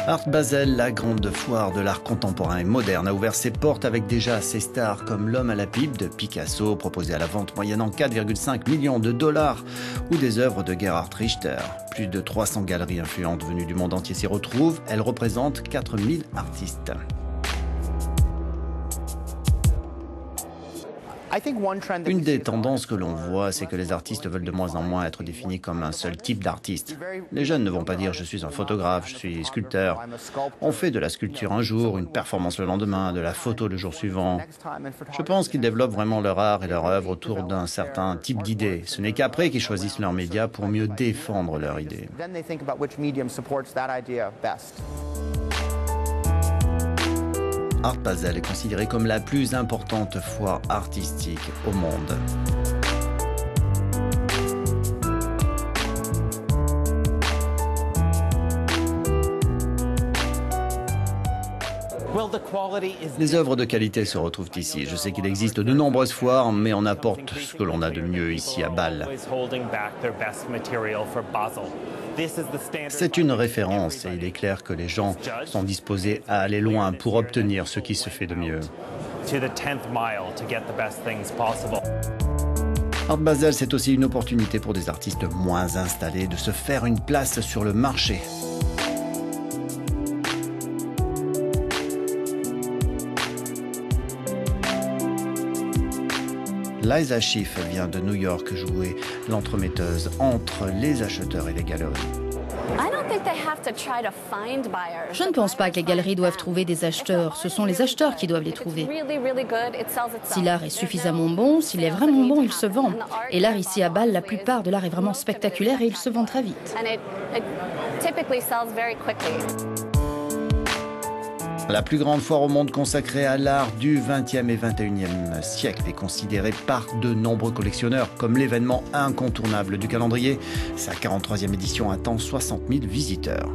Art Basel, la grande foire de l'art contemporain et moderne, a ouvert ses portes avec déjà ses stars comme L'homme à la pipe de Picasso, proposé à la vente moyennant 4,5 millions de dollars, ou des œuvres de Gerhard Richter. Plus de 300 galeries influentes venues du monde entier s'y retrouvent. Elles représentent 4000 artistes. Une des tendances que l'on voit, c'est que les artistes veulent de moins en moins être définis comme un seul type d'artiste. Les jeunes ne vont pas dire « je suis un photographe, je suis sculpteur ». On fait de la sculpture un jour, une performance le lendemain, de la photo le jour suivant. Je pense qu'ils développent vraiment leur art et leur œuvre autour d'un certain type d'idée. Ce n'est qu'après qu'ils choisissent leurs médias pour mieux défendre leur idée. Art Basel est considérée comme la plus importante foire artistique au monde. Les œuvres de qualité se retrouvent ici. Je sais qu'il existe de nombreuses foires, mais on apporte ce que l'on a de mieux ici à Bâle. C'est une référence et il est clair que les gens sont disposés à aller loin pour obtenir ce qui se fait de mieux. Art Basel, c'est aussi une opportunité pour des artistes moins installés de se faire une place sur le marché. Liza Schiff vient de New York jouer l'entremetteuse entre les acheteurs et les galeries. Je ne pense pas que les galeries doivent trouver des acheteurs. Ce sont les acheteurs qui doivent les trouver. Si l'art est suffisamment bon, s'il est vraiment bon, il se vend. Et l'art ici à Bâle, la plupart de l'art est vraiment spectaculaire et il se vend très vite. La plus grande foire au monde consacrée à l'art du XXe et XXIe siècle est considérée par de nombreux collectionneurs comme l'événement incontournable du calendrier. Sa 43e édition attend 60 000 visiteurs.